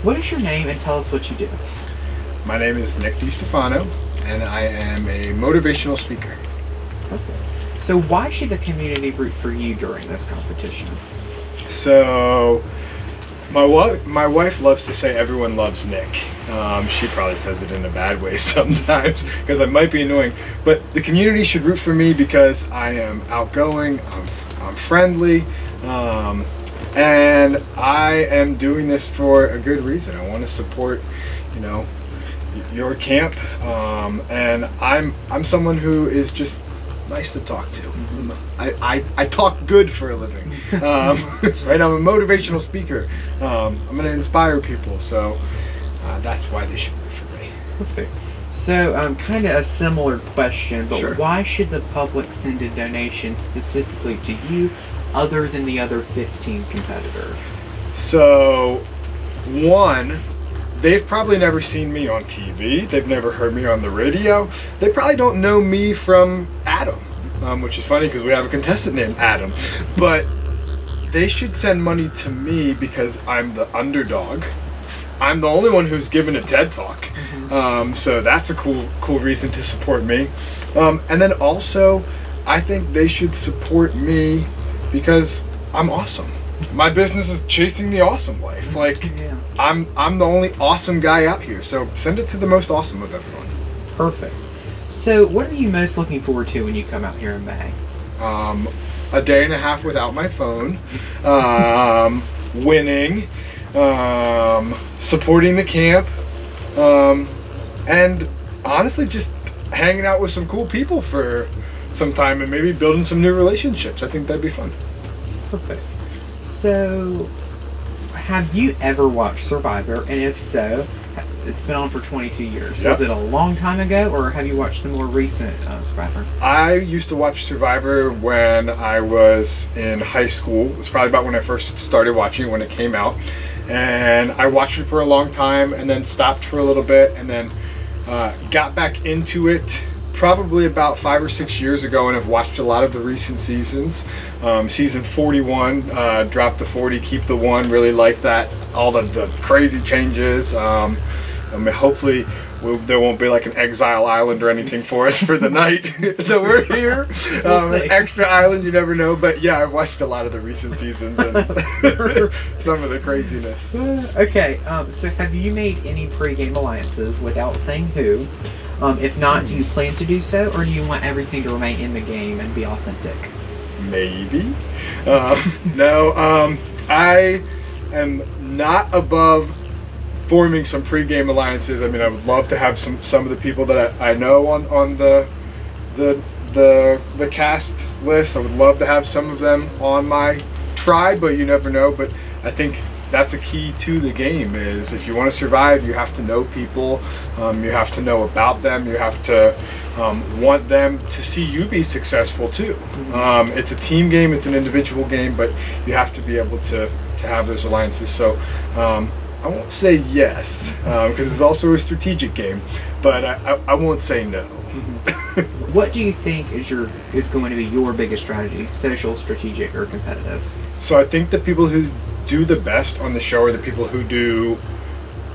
What is your name and tell us what you do? My name is Nick DeStefano, and I am a motivational speaker. Okay. So why should the community root for you during this competition? So, my wife loves to say everyone loves Nick. She probably says it in a bad way sometimes because I might be annoying. But the community should root for me because I am outgoing, I'm friendly, and I am doing this for a good reason. I want to support, your camp, and I'm someone who is just nice to talk to. I talk good for a living. Right, I'm a motivational speaker. I'm going to inspire people, so that's why they should root for me. Perfect. So, kind of a similar question, but Sure. Why should the public send a donation specifically to you other than the other 15 competitors? So, one, they've probably never seen me on TV. They've never heard me on the radio. They probably don't know me from Adam, which is funny because we have a contestant named Adam. But they should send money to me because I'm the underdog. I'm the only one who's given a TED Talk. So that's a cool reason to support me. And then also, I think they should support me because I'm awesome. My business is chasing the awesome life. Yeah. I'm the only awesome guy out here. So send it to the most awesome of everyone. Perfect. So, what are you most looking forward to when you come out here in May? A day and a half without my phone, winning, supporting the camp, and honestly just hanging out with some cool people for some time and maybe building some new relationships. I think that'd be fun. Perfect. So, have you ever watched Survivor? And if so, it's been on for 22 years. Yep. Was it a long time ago, or have you watched the more recent Survivor? I used to watch Survivor when I was in high school. It was probably about when I first started watching it, when it came out. And I watched it for a long time and then stopped for a little bit and then got back into it probably about 5 or 6 years ago, and have watched a lot of the recent seasons. Season 41, drop the 40, keep the 1, really like that. All the crazy changes. Hopefully there won't be like an exile island or anything for us for the night that we're here. Extra island, you never know. But yeah, I've watched a lot of the recent seasons and some of the craziness. Okay, so have you made any pregame alliances without saying who? If not, do you plan to do so, or do you want everything to remain in the game and be authentic? Maybe. No, I am not above forming some pregame alliances. I mean, I would love to have some of the people that I know on the cast list. I would love to have some of them on my tribe, but you never know. But I think that's a key to the game. Is if you want to survive, you have to know people. You have to know about them. You have to want them to see you be successful too. It's a team game. It's an individual game, but you have to be able to have those alliances. So I won't say yes because it's also a strategic game, but I won't say no. What do you think is going to be your biggest strategy? Social, strategic, or competitive? So I think the people who do the best on the show are the people who do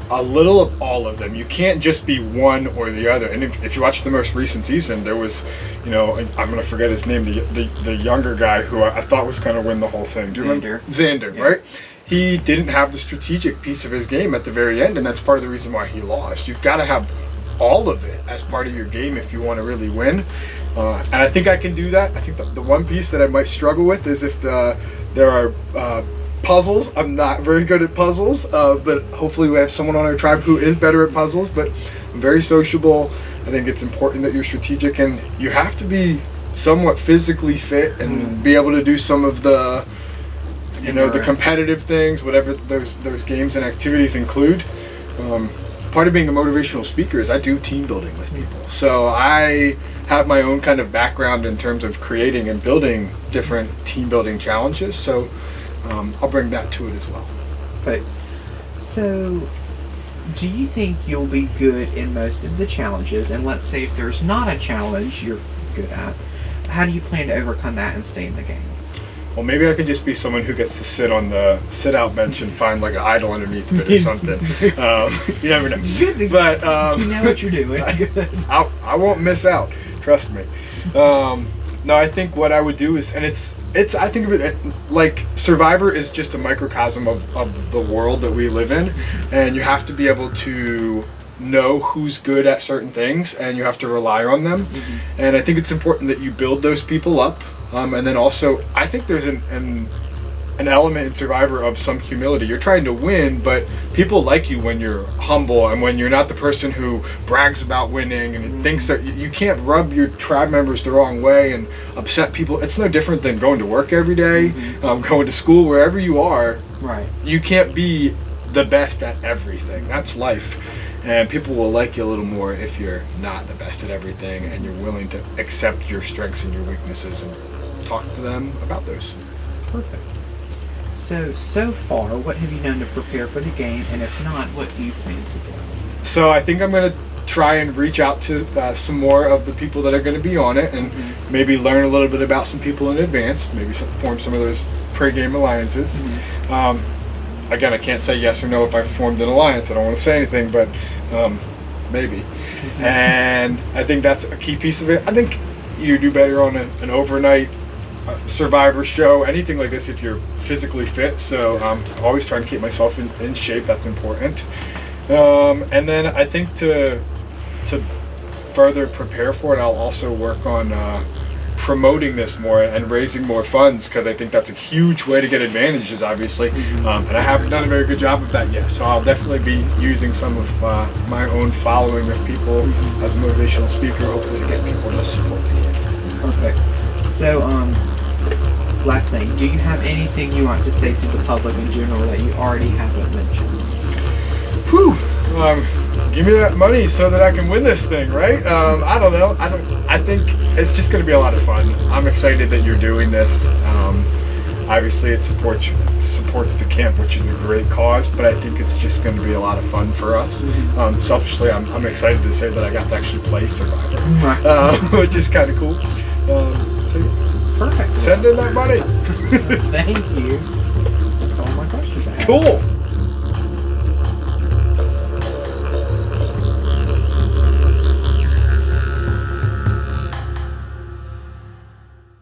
a little of all of them. You can't just be one or the other. And if you watch the most recent season, there was, I'm going to forget his name, the younger guy who I thought was going to win the whole thing. Do you remember? Xander, yeah. Right? He didn't have the strategic piece of his game at the very end, and that's part of the reason why he lost. You've got to have all of it as part of your game if you want to really win. And I think I can do that. I think the one piece that I might struggle with is if there are puzzles. I'm not very good at puzzles, but hopefully we have someone on our tribe who is better at puzzles. But I'm very sociable. I think it's important that you're strategic, and you have to be somewhat physically fit and be able to do some of the the competitive things, whatever those games and activities include. Part of being a motivational speaker is I do team building with people. So I have my own kind of background in terms of creating and building different team building challenges. So I'll bring that to it as well. Right. So do you think you'll be good in most of the challenges? And let's say if there's not a challenge you're good at, how do you plan to overcome that and stay in the game? well, maybe I could just be someone who gets to sit on the sit-out bench and find like an idol underneath it or something. You never know. But you know what you're doing. I won't miss out. Trust me. No, I think what I would do is, and it's I think of it like Survivor is just a microcosm of the world that we live in, and you have to be able to know who's good at certain things, and you have to rely on them. Mm-hmm. And I think it's important that you build those people up, and then also I think there's an element in Survivor of some humility. You're trying to win, but people like you when you're humble and when you're not the person who brags about winning and thinks that you can't rub your tribe members the wrong way and upset people. It's no different than going to work every day, going to school, wherever you are. Right. You can't be the best at everything. That's life. And people will like you a little more if you're not the best at everything and you're willing to accept your strengths and your weaknesses and talk to them about those. Perfect. So far, what have you done to prepare for the game? And if not, what do you plan to do? So I think I'm going to try and reach out to some more of the people that are going to be on it and maybe learn a little bit about some people in advance, maybe form some of those pre-game alliances. Again, I can't say yes or no if I've formed an alliance. I don't want to say anything, but maybe. And I think that's a key piece of it. I think you do better on an overnight Survivor show, anything like this, if you're physically fit. So I'm always trying to keep myself in shape. That's important. And then I think to further prepare for it, I'll also work on promoting this more and raising more funds, because I think that's a huge way to get advantages, obviously. And I haven't done a very good job of that yet. So I'll definitely be using some of my own following of people as a motivational speaker, hopefully to get people to support me. Perfect. So, last thing, do you have anything you want to say to the public in general that you already haven't mentioned? Whew. Give me that money so that I can win this thing, right? I don't know. I think it's just going to be a lot of fun. I'm excited that you're doing this. Obviously, it supports the camp, which is a great cause, but I think it's just going to be a lot of fun for us. Selfishly, I'm excited to say that I got to actually play Survivor, which is kind of cool. So Perfect. Send in that money. Thank you. That's all my questions I have. Cool.